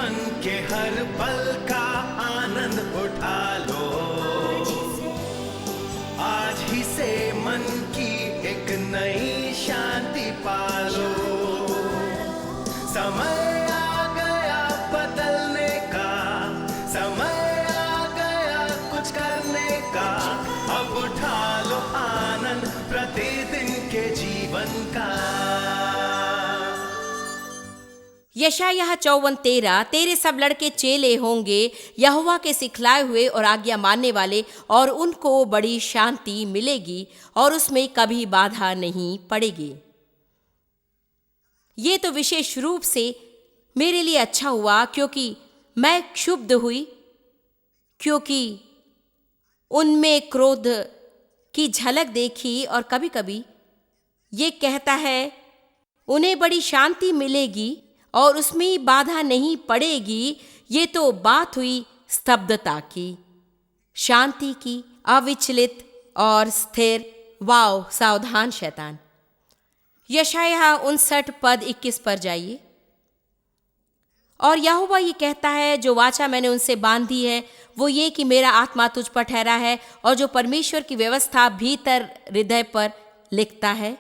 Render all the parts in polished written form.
जीवन के हर पल का आनंद उठा लो। आज ही से मन की एक नई शांति पालो। समय आ गया बदलने का, समय आ गया कुछ करने का। अब उठा लो आनंद प्रतिदिन के जीवन का। यशायाह 54:13 तेरे सब लड़के चेले होंगे, यहोवा के सिखलाए हुए और आज्ञा मानने वाले, और उनको बड़ी शांति मिलेगी और उसमें कभी बाधा नहीं पड़ेगी। ये तो विशेष रूप से मेरे लिए अच्छा हुआ क्योंकि मैं क्षुब्ध हुई, क्योंकि उनमें क्रोध की झलक देखी। और कभी कभी ये कहता है उन्हें बड़ी शांति मिलेगी और उसमें बाधा नहीं पड़ेगी। ये तो बात हुई स्तब्धता की, शांति की, अविचलित और स्थिर। वाव, सावधान शैतान। यशायाह 59:21 पर जाइए। और यहोवा ये कहता है, जो वाचा मैंने उनसे बांधी है वो ये कि मेरा आत्मा तुझ पर ठहरा है, और जो परमेश्वर की व्यवस्था भीतर हृदय पर लिखता है,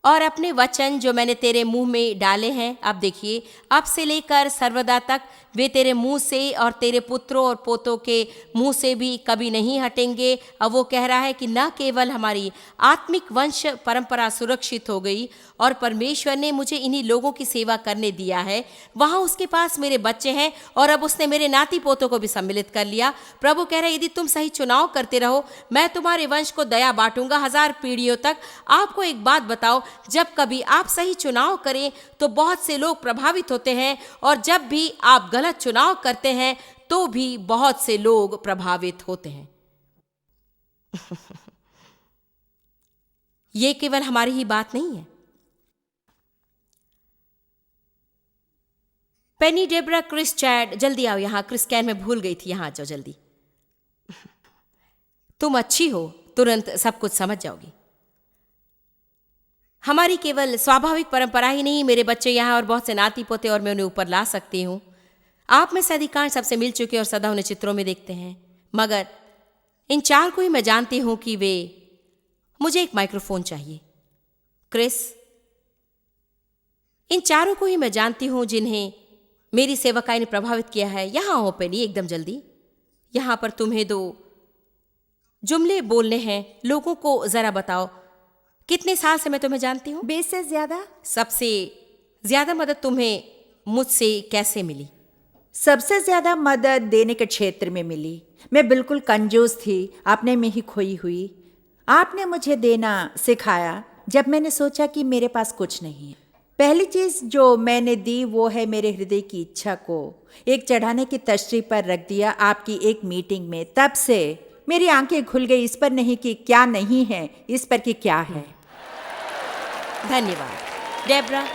और अपने वचन जो मैंने तेरे मुंह में डाले हैं। अब देखिए, अब से लेकर सर्वदा तक वे तेरे मुंह से और तेरे पुत्रों और पोतों के मुंह से भी कभी नहीं हटेंगे। अब वो कह रहा है कि न केवल हमारी आत्मिक वंश परंपरा सुरक्षित हो गई और परमेश्वर ने मुझे इन्हीं लोगों की सेवा करने दिया है, वहाँ उसके पास मेरे बच्चे हैं और अब उसने मेरे नाती पोतों को भी सम्मिलित कर लिया। प्रभु कह रहा है, यदि तुम सही चुनाव करते रहो, मैं तुम्हारे वंश को दया बांटूंगा 1000 पीढ़ियों तक। आपको एक बात बताओ, जब कभी आप सही चुनाव करें तो बहुत से लोग प्रभावित होते हैं, और जब भी आप गलत चुनाव करते हैं तो भी बहुत से लोग प्रभावित होते हैं। ये केवल हमारी ही बात नहीं है। पेनी, डेब्रा, क्रिस, चैड, जल्दी आओ यहाँ। क्रिस कैन में भूल गई थी, यहाँ आ जाओ जल्दी। तुम अच्छी हो, तुरंत सब कुछ समझ जाओगी। हमारी केवल स्वाभाविक परंपरा ही नहीं, मेरे बच्चे यहाँ और बहुत से नाती पोते, और मैं उन्हें ऊपर ला सकती हूँ। आप में से अधिकांश सबसे मिल चुके और सदा उन्हें चित्रों में देखते हैं, मगर इन 4 को ही मैं जानती हूँ कि वे, मुझे एक माइक्रोफोन चाहिए। क्रिस, इन 4 को ही मैं जानती हूँ जिन्हें मेरी सेवकाई ने प्रभावित किया है। यहाँ हो पेनी, एकदम जल्दी। यहाँ पर तुम्हें 2 जुमले बोलने हैं। लोगों को जरा बताओ, कितने साल से मैं तुम्हें जानती हूँ? 20 से ज्यादा। सबसे ज्यादा मदद तुम्हें मुझसे कैसे मिली? सबसे ज्यादा मदद देने के क्षेत्र में मिली। मैं बिल्कुल कंजूस थी, अपने में ही खोई हुई। आपने मुझे देना सिखाया जब मैंने सोचा कि मेरे पास कुछ नहीं है। पहली चीज जो मैंने दी वो है मेरे हृदय की इच्छा को एक चढ़ाने की तशरीह पर रख दिया आपकी एक मीटिंग में। तब से मेरी आंखें खुल गई, इस पर नहीं कि क्या नहीं है, इस पर कि क्या है। धन्यवाद। डेब्रा,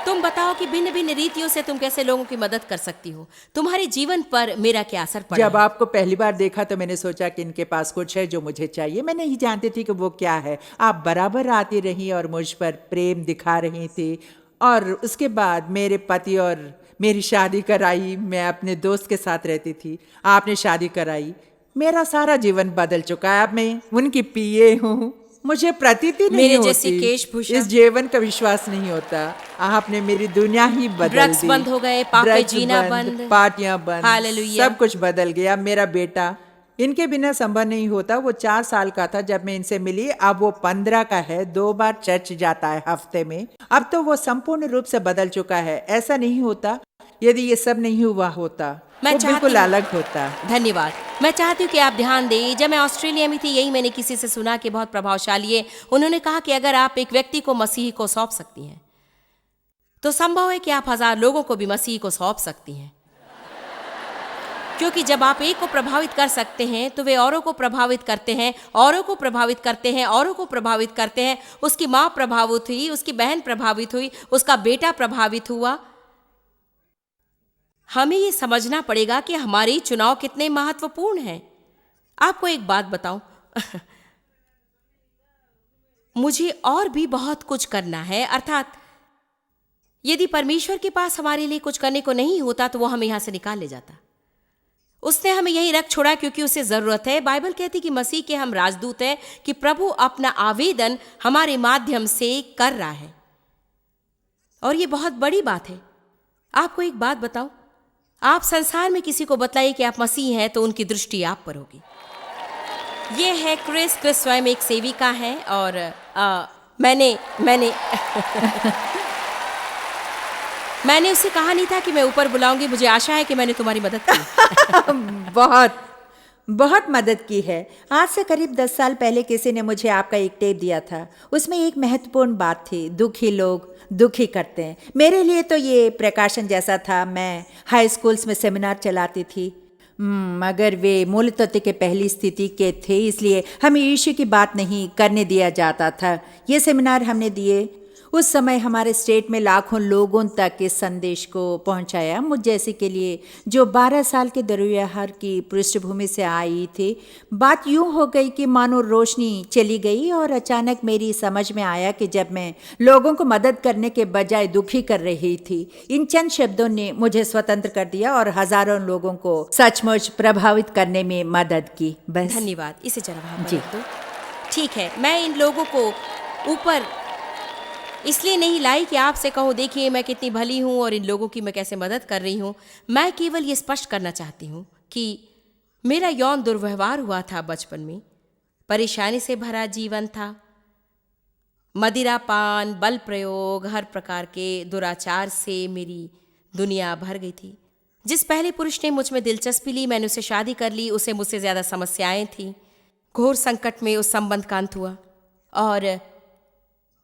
तुम बताओ कि भिन्न भिन्न रीतियों से तुम कैसे लोगों की मदद कर सकती हो। तुम्हारे जीवन पर मेरा क्या असर पड़ा? जब आपको पहली बार देखा तो मैंने सोचा कि इनके पास कुछ है जो मुझे चाहिए। मैं नहीं जानती थी कि वो क्या है। आप बराबर आती रही और मुझ पर प्रेम दिखा रही थी, और उसके बाद मेरे पति और मेरी शादी कराई। मैं अपने दोस्त के साथ रहती थी, आपने शादी कराई। मेरा सारा जीवन बदल चुका है। अब मैं उनकी पीए हूँ। मुझे प्रतीति नहीं मेरे होती, जैसी केशभूषण, इस जीवन का विश्वास नहीं होता। आपने मेरी दुनिया ही बदल दी। ड्रग्स बंद हो गए, पापे जीना बंद, पार्टियां बंद, हालेलुया। सब कुछ बदल गया। मेरा बेटा, इनके बिना संभव नहीं होता। वो 4 साल का था जब मैं इनसे मिली, अब वो 15 का है। 2 बार चर्च जाता है हफ्ते में। अब तो वो संपूर्ण रूप से बदल चुका है। ऐसा नहीं होता यदि ये सब नहीं हुआ होता, वो बिल्कुल अलग होता। धन्यवाद। मैं चाहती हूँ कि आप ध्यान दें, जब मैं ऑस्ट्रेलिया में थी, यही मैंने किसी से सुना कि बहुत प्रभावशाली है। उन्होंने कहा कि अगर आप एक व्यक्ति को मसीह को सौंप सकती हैं तो संभव है कि आप 1000 लोगों को भी मसीह को सौंप सकती हैं, क्योंकि जब आप एक को प्रभावित कर सकते हैं तो वे औरों को प्रभावित करते हैं, औरों को प्रभावित करते हैं, औरों को प्रभावित करते हैं। उसकी माँ प्रभावित हुई, उसकी बहन प्रभावित हुई, उसका बेटा प्रभावित हुआ। हमें ये समझना पड़ेगा कि हमारे चुनाव कितने महत्वपूर्ण हैं। आपको एक बात बताऊं, मुझे और भी बहुत कुछ करना है, अर्थात यदि परमेश्वर के पास हमारे लिए कुछ करने को नहीं होता तो वो हमें यहां से निकाल ले जाता। उसने हमें यहीं रख छोड़ा क्योंकि उसे जरूरत है। बाइबल कहती कि मसीह के हम राजदूत हैं, कि प्रभु अपना आवेदन हमारे माध्यम से कर रहा है, और ये बहुत बड़ी बात है। आपको एक बात बताऊं, आप संसार में किसी को बतलाइए कि आप मसीह हैं तो उनकी दृष्टि आप पर होगी। ये है क्रिस स्वयं एक सेविका है, और मैंने मैंने उससे कहा नहीं था कि मैं ऊपर बुलाऊंगी। मुझे आशा है कि मैंने तुम्हारी मदद की। बहुत बहुत मदद की है। आज से करीब 10 साल पहले किसी ने मुझे आपका एक टेप दिया था। उसमें एक महत्वपूर्ण बात थी, दुखी लोग दुखी करते हैं। मेरे लिए तो ये प्रकाशन जैसा था। मैं हाई स्कूल्स में सेमिनार चलाती थी, मगर वे मूल तत्व के पहली स्थिति के थे, इसलिए हमें यीशु की बात नहीं करने दिया जाता था। ये सेमिनार हमने दिए। उस समय हमारे स्टेट में लाखों लोगों तक इस संदेश को पहुंचाया। मुझ जैसे के लिए जो 12 साल के दरुयाहर की पृष्ठभूमि से आई थी, बात यूं हो गई कि मानो रोशनी चली गई, और अचानक मेरी समझ में आया कि जब मैं लोगों को मदद करने के बजाय दुखी कर रही थी, इन चंद शब्दों ने मुझे स्वतंत्र कर दिया और हजारों लोगों को सचमुच प्रभावित करने में मदद की। बस। धन्यवाद। इसे जरा वहां पर जी। रख दो। ठीक है, मैं इन लोगों को ऊपर इसलिए नहीं लाई कि आपसे कहूँ देखिए मैं कितनी भली हूँ और इन लोगों की मैं कैसे मदद कर रही हूँ। मैं केवल ये स्पष्ट करना चाहती हूँ कि मेरा यौन दुर्व्यवहार हुआ था बचपन में। परेशानी से भरा जीवन था। मदिरापान, बल प्रयोग, हर प्रकार के दुराचार से मेरी दुनिया भर गई थी। जिस पहले पुरुष ने मुझ में दिलचस्पी ली, मैंने उससे शादी कर ली। उसे मुझसे ज़्यादा समस्याएं थीं। घोर संकट में उस संबंध का अंत हुआ और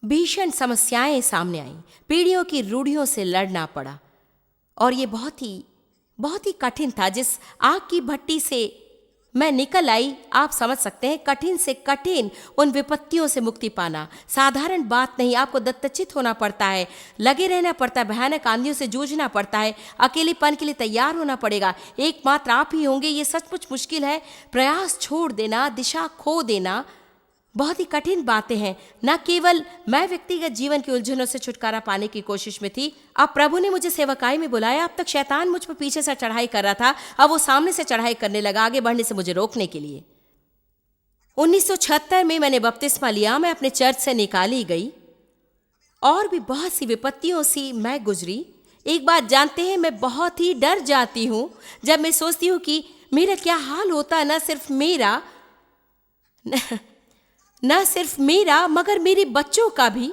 भीषण समस्याएं सामने आईं। पीढ़ियों की रूढ़ियों से लड़ना पड़ा, और ये बहुत ही कठिन था। जिस आग की भट्टी से मैं निकल आई, आप समझ सकते हैं, कठिन से कठिन उन विपत्तियों से मुक्ति पाना साधारण बात नहीं। आपको दत्तचित होना पड़ता है, लगे रहना पड़ता है, भयानक आंधियों से जूझना पड़ता है, अकेलेपन के लिए तैयार होना पड़ेगा। एकमात्र आप ही होंगे। ये सचमुच मुश्किल है। प्रयास छोड़ देना, दिशा खो देना, बहुत ही कठिन बातें हैं। न केवल मैं व्यक्तिगत जीवन की उलझनों से छुटकारा पाने की कोशिश में थी, अब प्रभु ने मुझे सेवकाई में बुलाया। अब तक शैतान मुझ पर पीछे से चढ़ाई कर रहा था, अब वो सामने से चढ़ाई करने लगा, आगे बढ़ने से मुझे रोकने के लिए। 1976 में मैंने बपतिस्मा लिया। मैं अपने चर्च से निकाली गई और भी बहुत सी विपत्तियों से मैं गुजरी। एक बात जानते हैं, मैं बहुत ही डर जाती हूँ जब मैं सोचती हूँ कि मेरा क्या हाल होता, न सिर्फ मेरा मगर मेरे बच्चों का भी।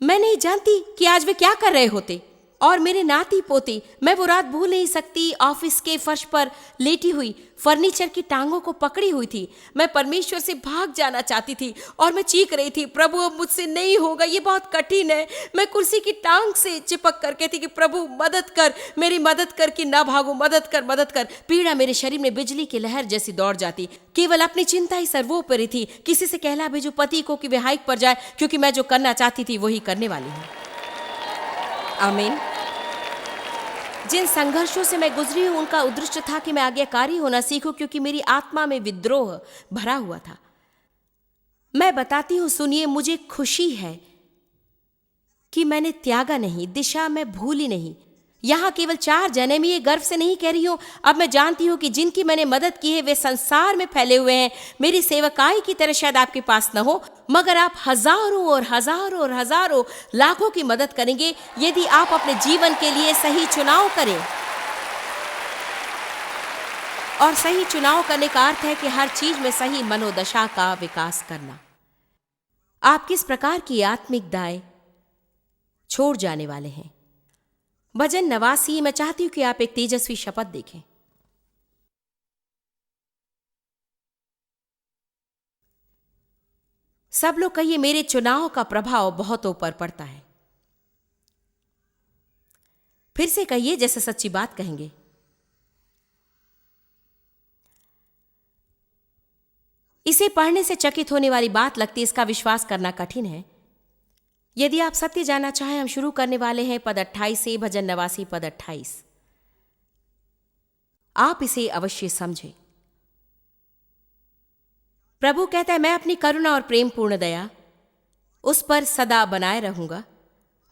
मैं नहीं जानती कि आज वे क्या कर रहे होते, और मेरे नाती पोती। मैं वो रात भूल नहीं सकती, ऑफिस के फर्श पर लेटी हुई, फर्नीचर की टांगों को पकड़ी हुई थी। मैं परमेश्वर से भाग जाना चाहती थी और मैं चीख रही थी, प्रभु अब मुझसे नहीं होगा, ये बहुत कठिन है। मैं कुर्सी की टांग से चिपक कर कहती कि प्रभु मदद कर, मेरी मदद कर कि ना भागो, मदद कर, मदद कर। पीड़ा मेरे शरीर में बिजली की लहर जैसी दौड़ जाती। केवल अपनी चिंता ही सर्वोपरि थी। किसी से कहला भेजूं पति को कि वे हाइक पर जाए, क्योंकि मैं जो करना चाहती थी वही करने वाली हूँ। आमीन। जिन संघर्षों से मैं गुजरी हूं, उनका उद्देश्य था कि मैं आज्ञाकारी होना सीखूं, क्योंकि मेरी आत्मा में विद्रोह भरा हुआ था। मैं बताती हूं, सुनिए, मुझे खुशी है कि मैंने त्यागा नहीं, दिशा मैं भूली नहीं। यहां केवल 4 जने, मैं ये गर्व से नहीं कह रही हूं। अब मैं जानती हूं कि जिनकी मैंने मदद की है वे संसार में फैले हुए हैं। मेरी सेवकाई की तरह शायद आपके पास न हो, मगर आप हजारों और हजारों और हजारों लाखों की मदद करेंगे यदि आप अपने जीवन के लिए सही चुनाव करें। और सही चुनाव करने का अर्थ है कि हर चीज में सही मनोदशा का विकास करना। आप किस प्रकार की आत्मिक दाएं छोड़ जाने वाले हैं। भजन 89, मैं चाहती हूं कि आप एक तेजस्वी शपथ देखें। सब लोग कहिए, मेरे चुनाव का प्रभाव बहुतों पर पड़ता है। फिर से कहिए जैसे सच्ची बात कहेंगे। इसे पढ़ने से चकित होने वाली बात लगती है, इसका विश्वास करना कठिन है। यदि आप सत्य जानना चाहें, हम शुरू करने वाले हैं पद 28 से, भजन 89 पद 28। आप इसे अवश्य समझें। प्रभु कहता है, मैं अपनी करुणा और प्रेम पूर्ण दया उस पर सदा बनाए रहूंगा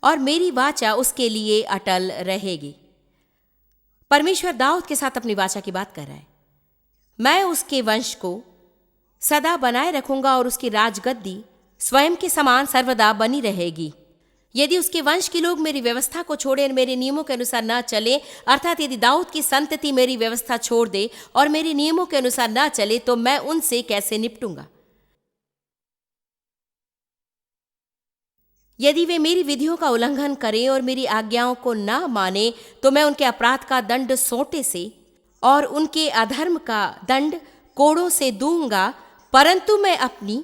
और मेरी वाचा उसके लिए अटल रहेगी। परमेश्वर दाऊद के साथ अपनी वाचा की बात कर रहा है। मैं उसके वंश को सदा बनाए रखूंगा और उसकी राजगद्दी स्वयं के समान सर्वदा बनी रहेगी। यदि उसके वंश के लोग मेरी व्यवस्था को छोड़े और मेरे नियमों के अनुसार न चले, अर्थात यदि दाऊद की संतति मेरी व्यवस्था छोड़ दे और मेरे नियमों के अनुसार न चले, तो मैं उनसे कैसे निपटूंगा? यदि वे मेरी विधियों का उल्लंघन करें और मेरी आज्ञाओं को न माने, तो मैं उनके अपराध का दंड सोंटे से और उनके अधर्म का दंड कोड़ों से दूंगा, परंतु मैं अपनी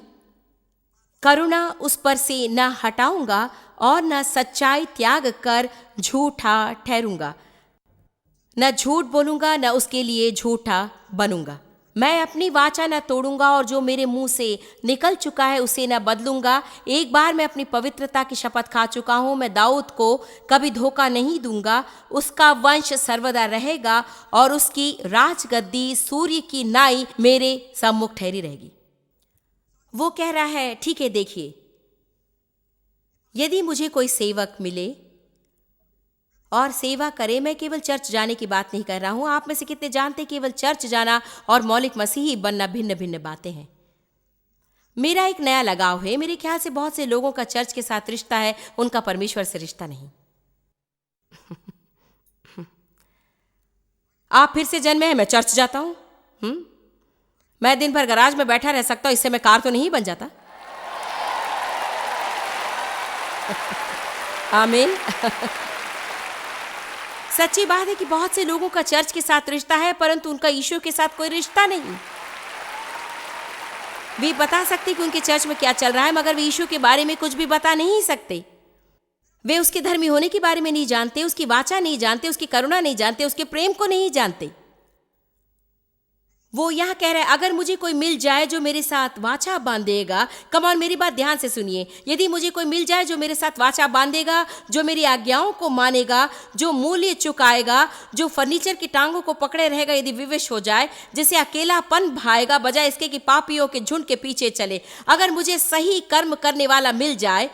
करुणा उस पर से न हटाऊंगा और न सच्चाई त्याग कर झूठा ठहरूंगा। न झूठ बोलूंगा, न उसके लिए झूठा बनूंगा। मैं अपनी वाचा न तोड़ूंगा और जो मेरे मुंह से निकल चुका है उसे न बदलूंगा। एक बार मैं अपनी पवित्रता की शपथ खा चुका हूं। मैं दाऊद को कभी धोखा नहीं दूंगा। उसका वंश सर्वदा रहेगा और उसकी राजगद्दी सूर्य की नाई मेरे सम्मुख ठहरी रहेगी। वो कह रहा है, ठीक है, देखिए, यदि मुझे कोई सेवक मिले और सेवा करे, मैं केवल चर्च जाने की बात नहीं कर रहा हूं। आप में से कितने जानते, केवल चर्च जाना और मौलिक मसीही बनना भिन्न भिन्न बातें हैं। मेरा एक नया लगाव है। मेरे ख्याल से बहुत से लोगों का चर्च के साथ रिश्ता है, उनका परमेश्वर से रिश्ता नहीं। आप फिर से जन्मे हैं, मैं चर्च जाता हूं। मैं दिन भर गराज में बैठा रह सकता हूं, इससे मैं कार तो नहीं बन जाता। आमीन। सच्ची बात है कि बहुत से लोगों का चर्च के साथ रिश्ता है, परंतु उनका यीशु के साथ कोई रिश्ता नहीं। वे बता सकते कि उनके चर्च में क्या चल रहा है, मगर वे यीशु के बारे में कुछ भी बता नहीं सकते। वे उसके धर्मी होने के बारे में नहीं जानते, उसकी वाचा नहीं जानते, उसकी करुणा नहीं जानते, उसके प्रेम को नहीं जानते। वो यहां कह रहे हैं, अगर मुझे कोई मिल जाए जो मेरे साथ वाचा बांधेगा। कम ऑन, मेरी बात ध्यान से सुनिए। यदि मुझे कोई मिल जाए जो मेरे साथ वाचा बांधेगा, जो मेरी आज्ञाओं को मानेगा, जो मूल्य चुकाएगा, जो फर्नीचर की टांगों को पकड़े रहेगा यदि विवश हो जाए, जिसे अकेलापन भाएगा बजाय इसके कि पापियों के झुंड के पीछे चले। अगर मुझे सही कर्म करने वाला मिल जाए,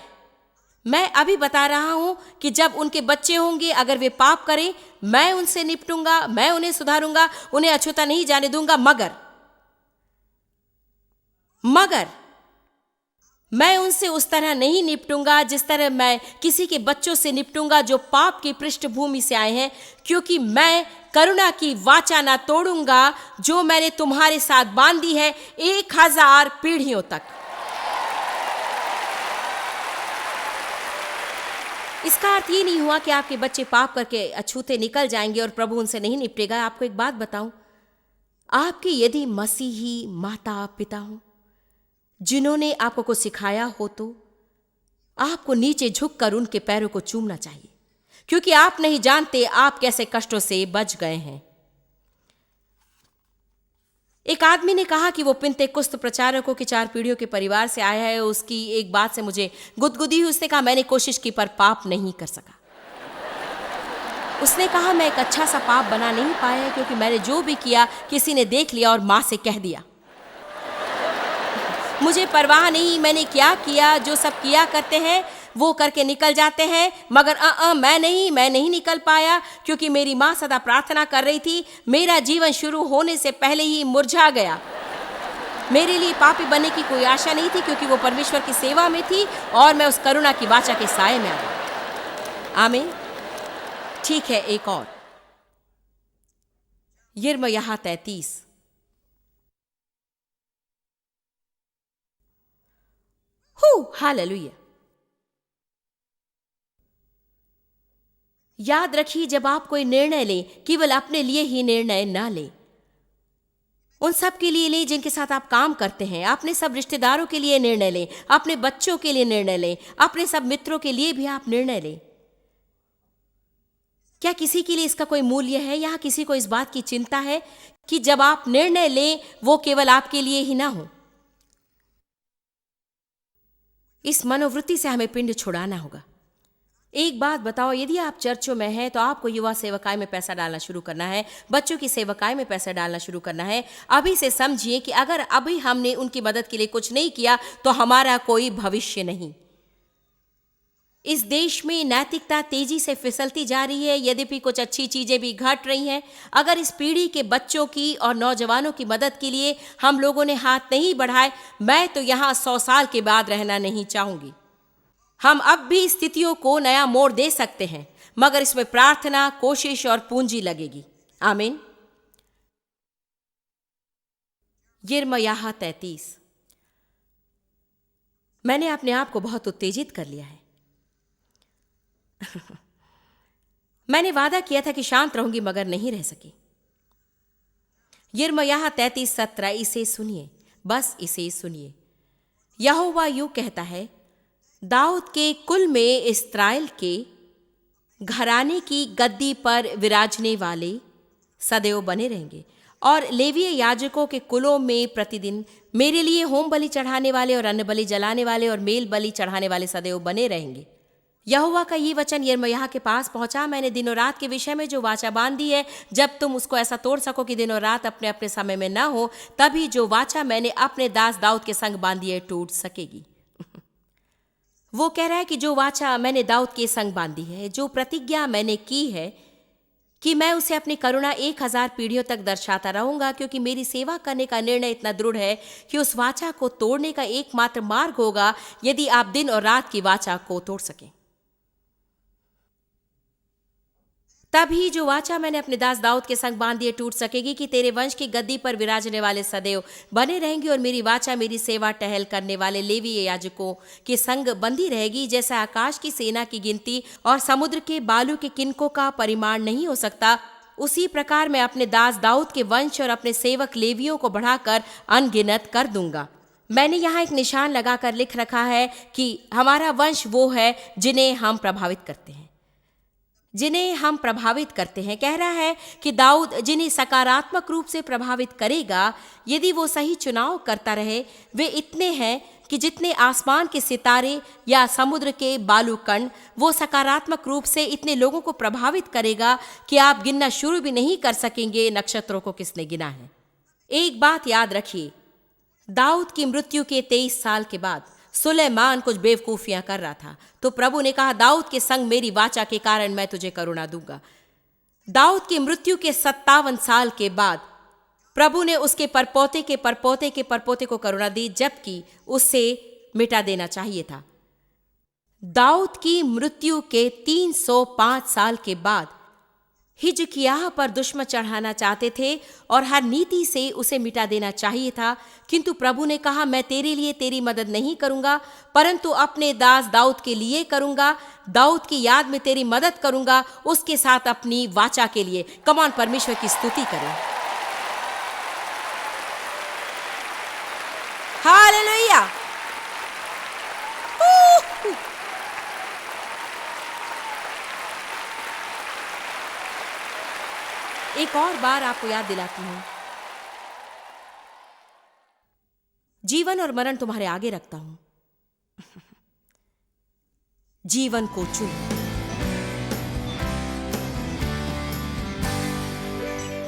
मैं अभी बता रहा हूं कि जब उनके बच्चे होंगे, अगर वे पाप करें, मैं उनसे निपटूंगा, मैं उन्हें सुधारूंगा, उन्हें अछूता नहीं जाने दूंगा। मगर मैं उनसे उस तरह नहीं निपटूंगा जिस तरह मैं किसी के बच्चों से निपटूंगा जो पाप की पृष्ठभूमि से आए हैं, क्योंकि मैं करुणा की वाचा ना तोड़ूंगा जो मैंने तुम्हारे साथ बांधी है 1000 पीढ़ियों तक। इसका अर्थ ये नहीं हुआ कि आपके बच्चे पाप करके अछूते निकल जाएंगे और प्रभु उनसे नहीं निपटेगा। आपको एक बात बताऊं, आपके यदि मसीही माता पिता हो जिन्होंने आपको कुछ सिखाया हो, तो आपको नीचे झुककर उनके पैरों को चूमना चाहिए, क्योंकि आप नहीं जानते आप कैसे कष्टों से बच गए हैं। एक आदमी ने कहा कि वो पिन्तेकुस्त प्रचारकों की 4 पीढ़ियों के परिवार से आया है। उसकी एक बात से मुझे गुदगुदी हुई। उसने कहा, मैंने कोशिश की पर पाप नहीं कर सका। उसने कहा, मैं एक अच्छा सा पाप बना नहीं पाया, क्योंकि मैंने जो भी किया किसी ने देख लिया और मां से कह दिया। मुझे परवाह नहीं मैंने क्या किया, जो सब किया करते हैं वो करके निकल जाते हैं, मगर मैं नहीं निकल पाया, क्योंकि मेरी माँ सदा प्रार्थना कर रही थी। मेरा जीवन शुरू होने से पहले ही मुरझा गया। मेरे लिए पापी बनने की कोई आशा नहीं थी, क्योंकि वो परमेश्वर की सेवा में थी और मैं उस करुणा की वाचा के साए में आ गई। आमीन। ठीक है, एक और यिर्मयाह 33। हालेलुया। याद रखिए, जब आप कोई निर्णय लें, केवल अपने लिए ही निर्णय ना लें। उन सब के लिए लें जिनके साथ आप काम करते हैं। अपने सब रिश्तेदारों के लिए निर्णय लें, अपने बच्चों के लिए निर्णय लें, अपने सब मित्रों के लिए भी आप निर्णय लें। क्या किसी के लिए इसका कोई मूल्य है? या किसी को इस बात की चिंता है कि जब आप निर्णय लें वो केवल आपके लिए ही ना हो? इस मनोवृत्ति से हमें पिंड छुड़ाना होगा। एक बात बताओ, यदि आप चर्चों में हैं तो आपको युवा सेवकाई में पैसा डालना शुरू करना है, बच्चों की सेवकाई में पैसा डालना शुरू करना है। अभी से समझिए कि अगर अभी हमने उनकी मदद के लिए कुछ नहीं किया तो हमारा कोई भविष्य नहीं। इस देश में नैतिकता तेजी से फिसलती जा रही है, यद्यपि कुछ अच्छी चीजें भी घट रही हैं। अगर इस पीढ़ी के बच्चों की और नौजवानों की मदद के लिए हम लोगों ने हाथ नहीं बढ़ाए, मैं तो यहाँ 100 साल के बाद रहना नहीं चाहूंगी। हम अब भी स्थितियों को नया मोड़ दे सकते हैं, मगर इसमें प्रार्थना, कोशिश और पूंजी लगेगी। आमीन। यिर्मयाह 33। मैंने अपने आप को बहुत उत्तेजित कर लिया है। मैंने वादा किया था कि शांत रहूंगी, मगर नहीं रह सकी। यिर्मयाह 33:17, इसे सुनिए, बस इसे सुनिए। यहोवा यूं कहता है, दाऊद के कुल में इस्राएल के घराने की गद्दी पर विराजने वाले सदैव बने रहेंगे, और लेवीय याजकों के कुलों में प्रतिदिन मेरे लिए होम बलि चढ़ाने वाले और अन्न बलि जलाने वाले और मेल बलि चढ़ाने वाले सदैव बने रहेंगे। यहोवा का ये वचन यिर्मयाह के पास पहुंचा, मैंने दिनों रात के विषय में जो वाचा बांधी है, जब तुम उसको ऐसा तोड़ सको कि दिनों रात अपने अपने समय में ना हो, तभी जो वाचा मैंने अपने दास दाऊद के संग बांधी है टूट सकेगी। वो कह रहा है कि जो वाचा मैंने दाऊद के संग बांधी है, जो प्रतिज्ञा मैंने की है कि मैं उसे अपनी करुणा 1000 पीढ़ियों तक दर्शाता रहूंगा, क्योंकि मेरी सेवा करने का निर्णय इतना दृढ़ है कि उस वाचा को तोड़ने का एकमात्र मार्ग होगा यदि आप दिन और रात की वाचा को तोड़ सकें। तभी जो वाचा मैंने अपने दास दाऊद के संग बांध दिए टूट सकेगी कि तेरे वंश की गद्दी पर विराजने वाले सदैव बने रहेंगे, और मेरी वाचा मेरी सेवा टहल करने वाले लेवीय याजकों के संग बंधी रहेगी। जैसा आकाश की सेना की गिनती और समुद्र के बालू के किनकों का परिमाण नहीं हो सकता, उसी प्रकार मैं अपने दास दाऊद के वंश और अपने सेवक लेवियों को बढ़ाकर अनगिनत कर दूंगा। मैंने यहाँ एक निशान लगाकर लिख रखा है कि हमारा वंश वो है जिन्हें हम प्रभावित करते हैं, जिन्हें हम प्रभावित करते हैं। कह रहा है कि दाऊद जिन्हें सकारात्मक रूप से प्रभावित करेगा, यदि वो सही चुनाव करता रहे, वे इतने हैं कि जितने आसमान के सितारे या समुद्र के बालूकण, वो सकारात्मक रूप से इतने लोगों को प्रभावित करेगा कि आप गिनना शुरू भी नहीं कर सकेंगे नक्षत्रों को किसने गिना है। एक बात याद रखिए, दाऊद की मृत्यु के 23 साल के बाद सुलेमान कुछ बेवकूफियां कर रहा था, तो प्रभु ने कहा, दाऊद के संग मेरी वाचा के कारण मैं तुझे करुणा दूंगा। दाऊद की मृत्यु के 57 साल के बाद प्रभु ने उसके परपोते के परपोते के परपोते को करुणा दी, जबकि उसे मिटा देना चाहिए था। दाऊद की मृत्यु के 305 साल के बाद हिजकिय्याह पर दुश्मन चढ़ाना चाहते थे और हर नीति से उसे मिटा देना चाहिए था, किंतु प्रभु ने कहा, मैं तेरे लिए तेरी मदद नहीं करूंगा, परंतु अपने दास दाऊद के लिए करूंगा। दाऊद की याद में तेरी मदद करूंगा, उसके साथ अपनी वाचा के लिए। कमान परमेश्वर की स्तुति करें। हालेलुया। एक और बार आपको याद दिलाती हूं, जीवन और मरण तुम्हारे आगे रखता हूं, जीवन को चुनो।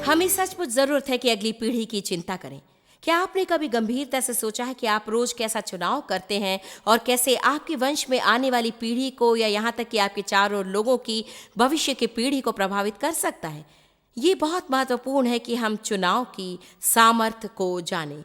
हमें सचमुच जरूरत है कि अगली पीढ़ी की चिंता करें। क्या आपने कभी गंभीरता से सोचा है कि आप रोज कैसा चुनाव करते हैं और कैसे आपके वंश में आने वाली पीढ़ी को या यहां तक कि आपके चारों लोगों की भविष्य की पीढ़ी को प्रभावित कर सकता है? ये बहुत महत्वपूर्ण है कि हम चुनाव की सामर्थ्य को जानें।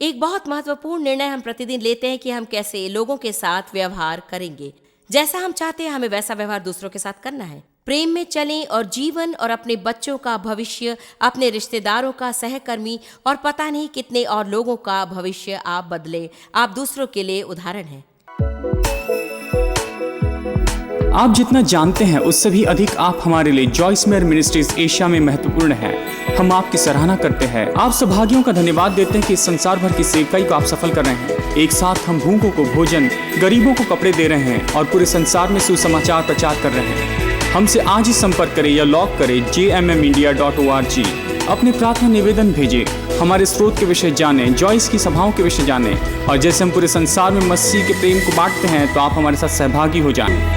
एक बहुत महत्वपूर्ण निर्णय हम प्रतिदिन लेते हैं कि हम कैसे लोगों के साथ व्यवहार करेंगे। जैसा हम चाहते हैं हमें वैसा व्यवहार दूसरों के साथ करना है। प्रेम में चलें और जीवन और अपने बच्चों का भविष्य, अपने रिश्तेदारों का, सहकर्मी और पता नहीं कितने और लोगों का भविष्य आप बदलें। आप दूसरों के लिए उदाहरण हैं। आप जितना जानते हैं उससे भी अधिक आप हमारे लिए जॉइस मेयर मिनिस्ट्रीज एशिया में महत्वपूर्ण है। हम आपकी सराहना करते हैं। आप सौभाग्यों का धन्यवाद देते हैं कि इस संसार भर की सेवकाई को आप सफल कर रहे हैं। एक साथ हम भूखों को भोजन, गरीबों को कपड़े दे रहे हैं और पूरे संसार में सुसमाचार प्रचार कर रहे हैं। हमसे आज ही संपर्क करें या लॉग करें jmmindia.org। अपने प्रार्थना निवेदन भेजें, हमारे स्रोत के विषय जानें, जॉइस की सभाओं के विषय जानें, और जैसे हम पूरे संसार में मसीह के प्रेम को बांटते हैं तो आप हमारे साथ सहभागी हो जाएं।